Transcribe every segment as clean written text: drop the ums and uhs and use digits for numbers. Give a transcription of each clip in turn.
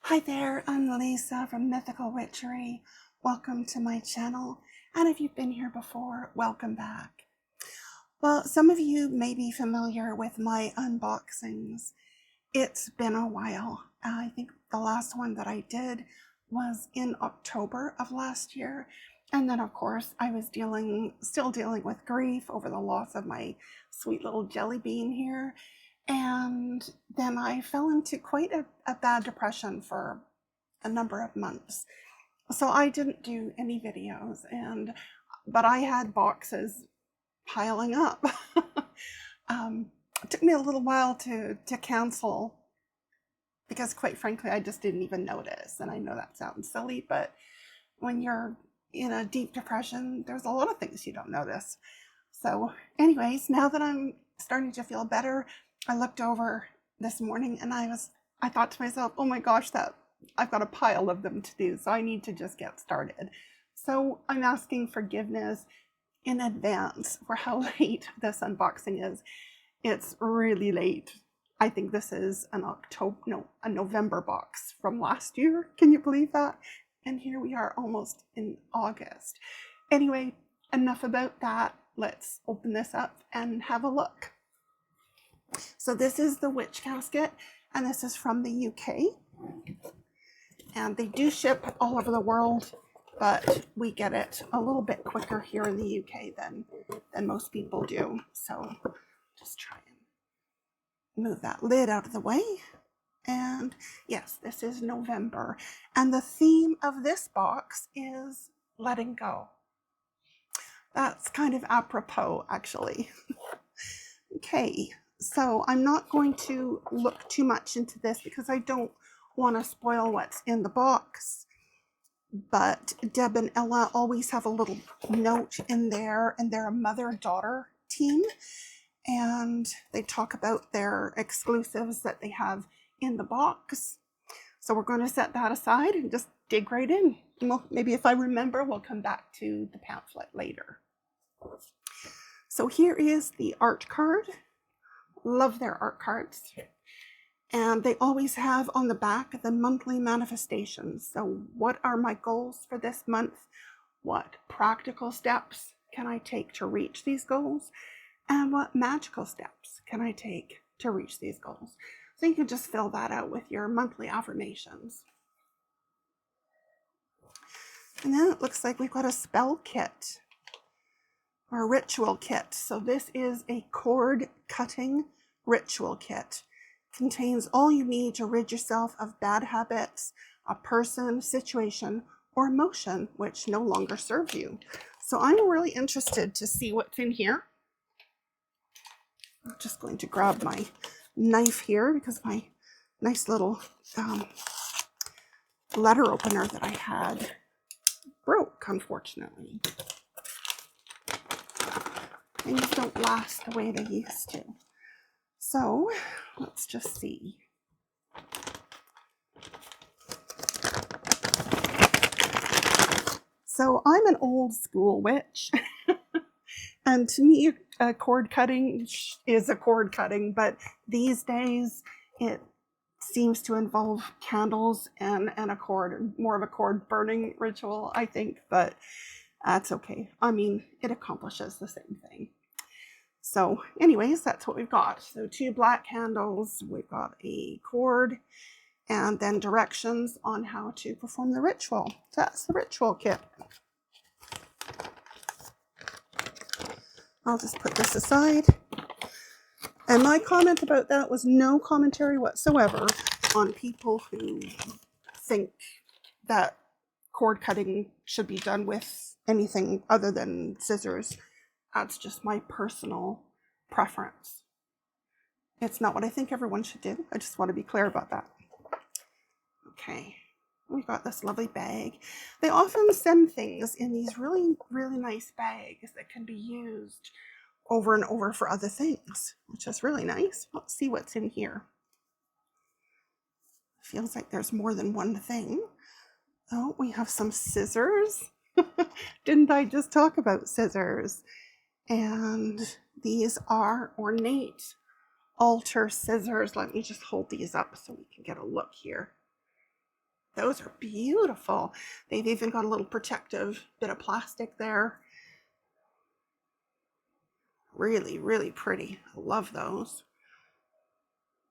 Hi there, I'm Lisa from Mythical Witchery. Welcome to my channel, and if you've been here before, welcome back. Well, some of you may be familiar with my unboxings. It's been a while. I think the last one that I did was in October of last year. And then, of course, I was still dealing with grief over the loss of my sweet little jelly bean here. And then I fell into quite a bad depression for a number of months. So I didn't do any videos, but I had boxes piling up. It took me a little while to cancel because, quite frankly, I just didn't even notice. And I know that sounds silly, but when you're in a deep depression, there's a lot of things you don't notice. So anyways, now that I'm starting to feel better, I looked over this morning and I thought to myself, oh my gosh, that I've got a pile of them to do, so I need to just get started. So I'm asking forgiveness in advance for how late this unboxing is. It's really late. I think this is a November box from last year. Can you believe that? And here we are almost in August. Anyway, enough about that. Let's open this up and have a look. So this is the witch casket, and this is from the UK. And they do ship all over the world, but we get it a little bit quicker here in the UK than most people do. So just try and move that lid out of the way. And yes, this is November. And the theme of this box is letting go. That's kind of apropos, actually. Okay, so I'm not going to look too much into this because I don't want to spoil what's in the box. But Deb and Ella always have a little note in there, and they're a mother-daughter team. And they talk about their exclusives that they have in the box. So we're going to set that aside and just dig right in. Well, maybe if I remember, we'll come back to the pamphlet later. So here is the art card. Love their art cards. And they always have on the back the monthly manifestations. So what are my goals for this month? What practical steps can I take to reach these goals? And what magical steps can I take to reach these goals? So you can just fill that out with your monthly affirmations. And then it looks like we've got a spell kit or a ritual kit. So this is a cord cutting ritual kit. Contains all you need to rid yourself of bad habits, a person, situation, or emotion which no longer serve you. So I'm really interested to see what's in here. I'm just going to grab my knife here because my nice little letter opener that I had broke, unfortunately. Things don't last the way they used to. So let's just see. So I'm an old school witch. And to me, a cord cutting is a cord cutting, but these days it seems to involve candles and a cord, more of a cord burning ritual, I think, but that's okay. I mean, it accomplishes the same thing. So anyways, that's what we've got. So 2 black candles, we've got a cord, and then directions on how to perform the ritual. So that's the ritual kit. I'll just put this aside. And my comment about that was no commentary whatsoever on people who think that cord cutting should be done with anything other than scissors. That's just my personal preference. It's not what I think everyone should do. I just want to be clear about that. Okay, we've got this lovely bag. They often send things in these really, really nice bags that can be used over and over for other things, which is really nice. Let's see what's in here. Feels like there's more than one thing. Oh, we have some scissors. Didn't I just talk about scissors? And these are ornate altar scissors. Let me just hold these up so we can get a look here. Those are beautiful. They've even got a little protective bit of plastic there. Really, really pretty. I love those.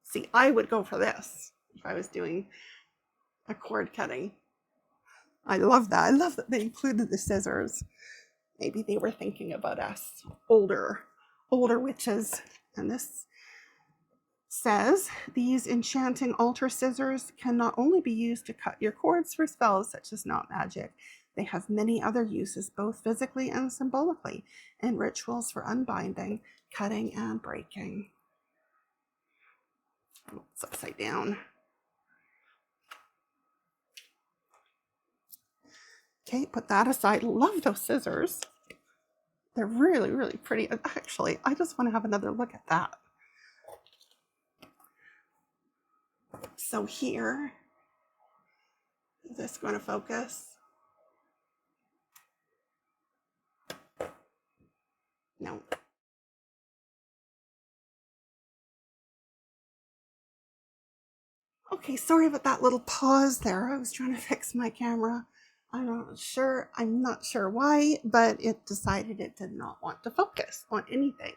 See, I would go for this if I was doing a cord cutting. I love that. I love that they included the scissors. Maybe they were thinking about us older witches. And this says, these enchanting altar scissors can not only be used to cut your cords for spells such as not magic, they have many other uses, both physically and symbolically, in rituals for unbinding, cutting, and breaking. It's upside down. Okay, put that aside. Love those scissors. They're really, really pretty. Actually, I just want to have another look at that. So here, is this going to focus? No. Okay, sorry about that little pause there. I was trying to fix my camera. I'm not sure why, but it decided it did not want to focus on anything.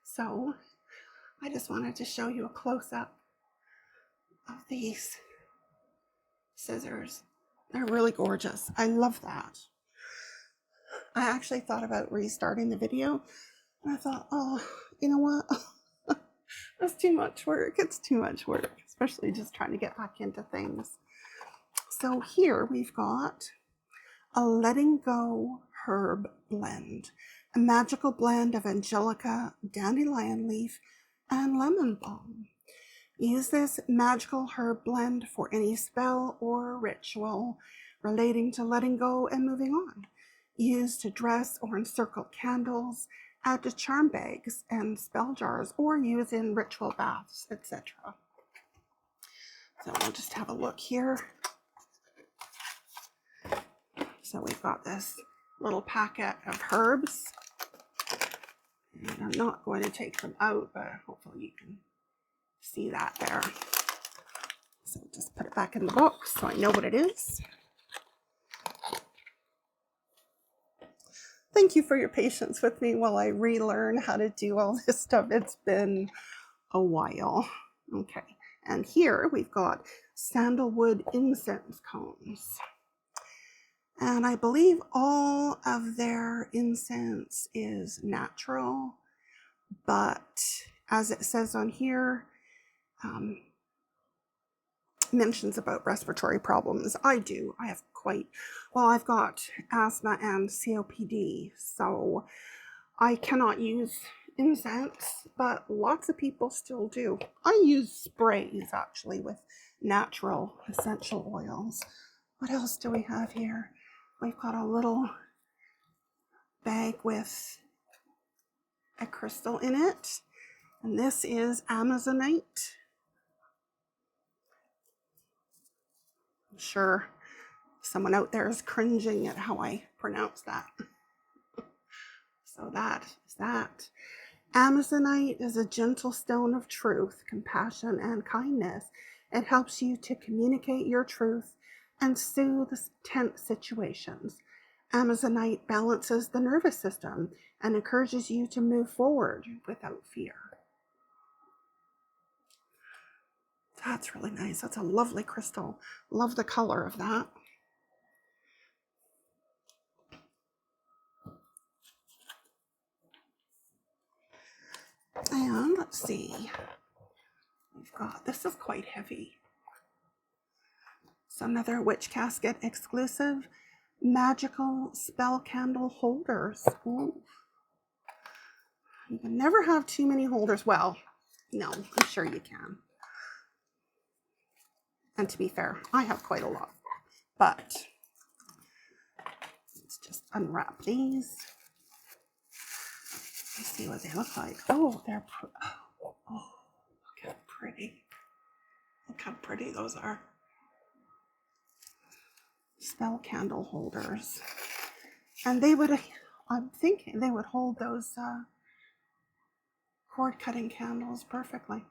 So I just wanted to show you a close-up of these scissors. They're really gorgeous. I love that. I actually thought about restarting the video, and I thought, oh, you know what? That's too much work. It's too much work, especially just trying to get back into things. So here we've got a letting go herb blend, a magical blend of angelica, dandelion leaf, and lemon balm. Use this magical herb blend for any spell or ritual relating to letting go and moving on. Use to dress or encircle candles, add to charm bags and spell jars, or use in ritual baths, etc. So we'll just have a look here. So we've got this little packet of herbs. And I'm not going to take them out, but hopefully you can see that there. So just put it back in the box so I know what it is. Thank you for your patience with me while I relearn how to do all this stuff. It's been a while. Okay, and here we've got sandalwood incense cones. And I believe all of their incense is natural, but as it says on here, mentions about respiratory problems. I have I've got asthma and COPD, so I cannot use incense, but lots of people still do. I use sprays actually with natural essential oils. What else do we have here? We've got a little bag with a crystal in it, and this is Amazonite. I'm sure someone out there is cringing at how I pronounce that. So that is that. Amazonite is a gentle stone of truth, compassion, and kindness. It helps you to communicate your truth and soothe tense situations. Amazonite balances the nervous system and encourages you to move forward without fear. That's really nice. That's a lovely crystal. Love the color of that. And let's see. We've got, this is quite heavy. It's another Witch Casket exclusive. Magical spell candle holders. Ooh. You can never have too many holders. Well, no, I'm sure you can. And to be fair, I have quite a lot. But let's just unwrap these. Let's see what they look like. Oh, they're look how pretty. Look how pretty those are. Spell candle holders. And they would, I'm thinking they would hold those cord cutting candles perfectly.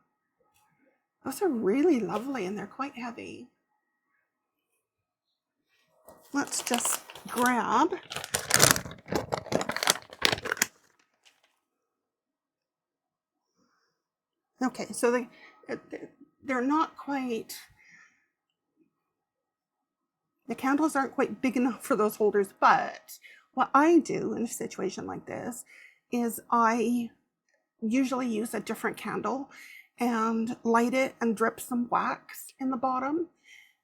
Those are really lovely and they're quite heavy. let's just grab. Okay, so they're not quite, the candles aren't quite big enough for those holders, but what I do in a situation like this is I usually use a different candle and light it and drip some wax in the bottom.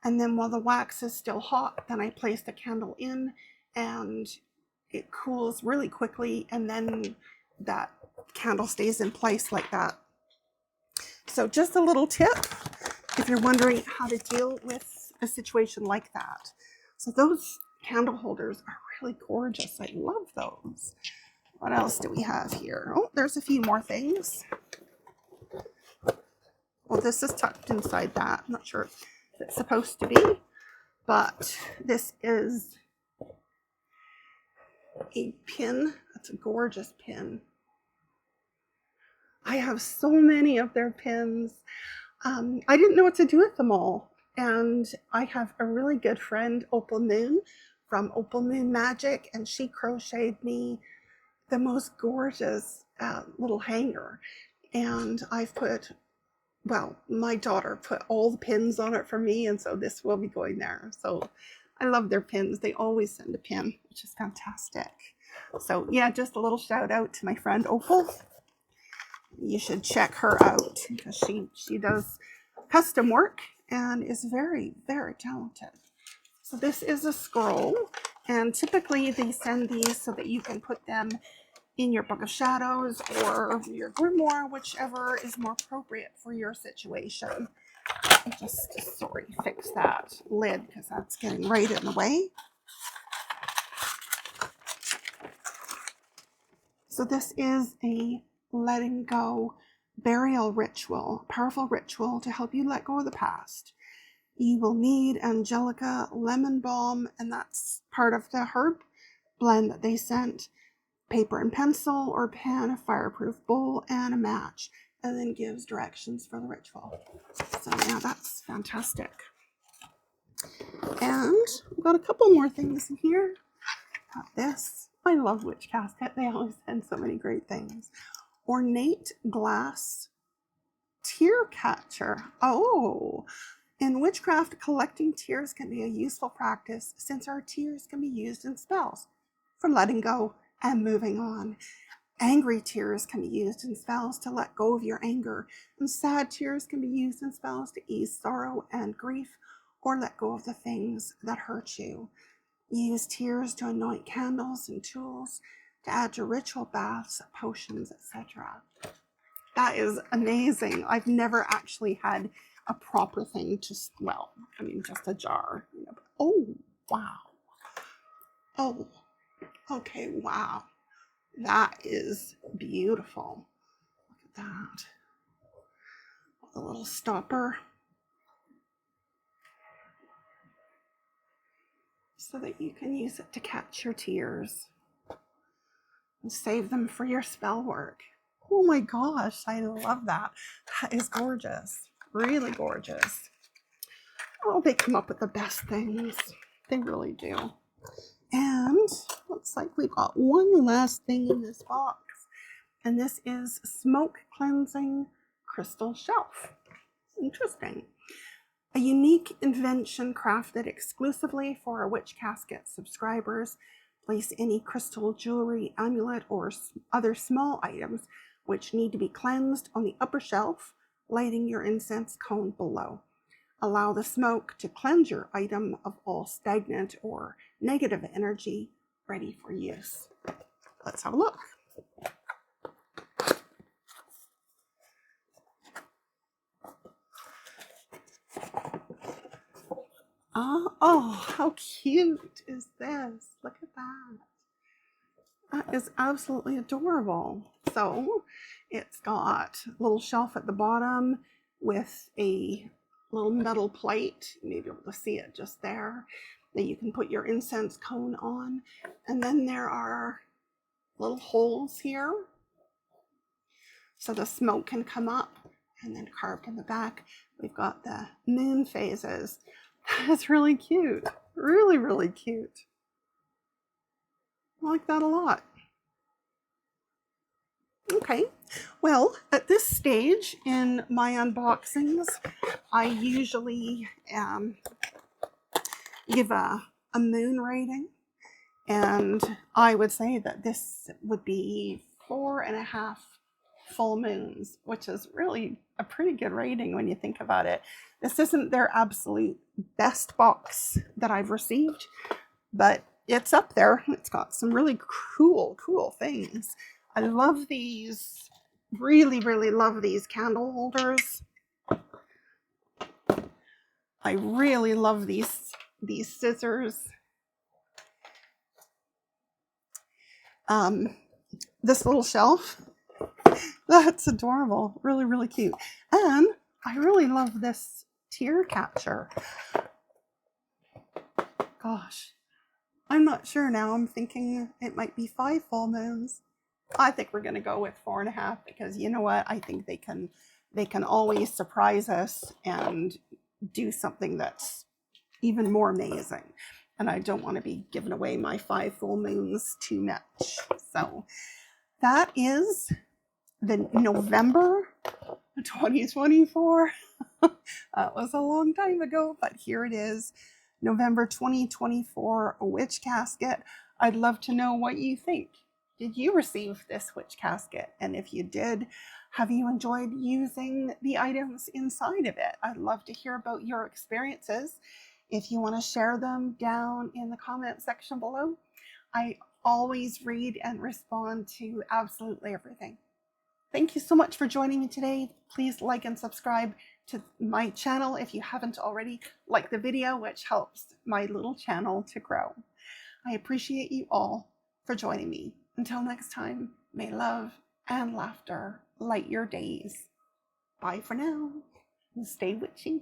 And then while the wax is still hot, then I place the candle in and it cools really quickly, and then that candle stays in place like that. So just a little tip if you're wondering how to deal with a situation like that. So those candle holders are really gorgeous. I love those. What else do we have here? Oh, there's a few more things. Well, this is tucked inside that. I'm not sure if it's supposed to be, but this is a pin. That's a gorgeous pin. I have so many of their pins. I didn't know what to do with them all. And I have a really good friend, Opal Moon, from Opal Moon Magic, and she crocheted me the most gorgeous little hanger. And I've put, well, my daughter put all the pins on it for me, and so this will be going there. So I love their pins. They always send a pin, which is fantastic. So yeah, just a little shout out to my friend Opal. You should check her out because she does custom work and is very, very talented. So this is a scroll, and typically they send these so that you can put them in your book of shadows or your grimoire, whichever is more appropriate for your situation. I'll just fix that lid because that's getting right in the way. So this is a letting go burial ritual, powerful ritual to help you let go of the past. You will need Angelica lemon balm, and that's part of the herb blend that they sent, paper and pencil or pen, a fireproof bowl, and a match, and then gives directions for the ritual. So yeah, that's fantastic. And we've got a couple more things in here. Got this. I love Witchcasket. They always send so many great things. Ornate glass tear catcher. Oh, in witchcraft, collecting tears can be a useful practice since our tears can be used in spells for letting go and moving on. Angry tears can be used in spells to let go of your anger, and sad tears can be used in spells to ease sorrow and grief or let go of the things that hurt you. Use tears to anoint candles and tools, to add to ritual baths, potions, etc. That is amazing. I've never actually had a proper thing to, well, I mean, just a jar. Oh, wow. Oh, okay, wow. That is beautiful. Look at that. A little stopper. So that you can use it to catch your tears and save them for your spell work. Oh my gosh, I love that. That is gorgeous. Really gorgeous. Oh, they come up with the best things. They really do. And looks like we've got one last thing in this box. And this is smoke cleansing crystal shelf. Interesting. A unique invention crafted exclusively for our Witchcasket subscribers. Place any crystal jewelry, amulet, or other small items which need to be cleansed on the upper shelf, lighting your incense cone below. Allow the smoke to cleanse your item of all stagnant or negative energy, ready for use. Let's have a look. Oh, how cute is this? Look at that. That is absolutely adorable. So it's got a little shelf at the bottom with a little metal plate. You may be able to see it just there, that you can put your incense cone on. And then there are little holes here so the smoke can come up, and then carved in the back we've got the moon phases. That's really cute. Really, really cute. I like that a lot. Okay, well, at this stage in my unboxings, I usually give a moon rating, and I would say that this would be 4.5 full moons, which is really a pretty good rating when you think about it. This isn't their absolute best box that I've received, but it's up there. It's got some really cool things. I love these, really, really love these candle holders. I really love these scissors. This little shelf, that's adorable. Really, really cute. And I really love this tear catcher. Gosh, I'm not sure now. I'm thinking it might be 5 full moons. I think we're going to go with 4.5 because you know what? I think they can always surprise us and do something that's even more amazing. And I don't want to be giving away my 5 full moons too much. So that is the November 2024. That was a long time ago, but here it is. November 2024 witch casket. I'd love to know what you think. Did you receive this witch casket? And if you did, have you enjoyed using the items inside of it? I'd love to hear about your experiences. If you want to share them down in the comment section below, I always read and respond to absolutely everything. Thank you so much for joining me today. Please like and subscribe to my channel if you haven't already. Like the video, which helps my little channel to grow. I appreciate you all for joining me. Until next time, may love and laughter light your days. Bye for now, and stay witchy.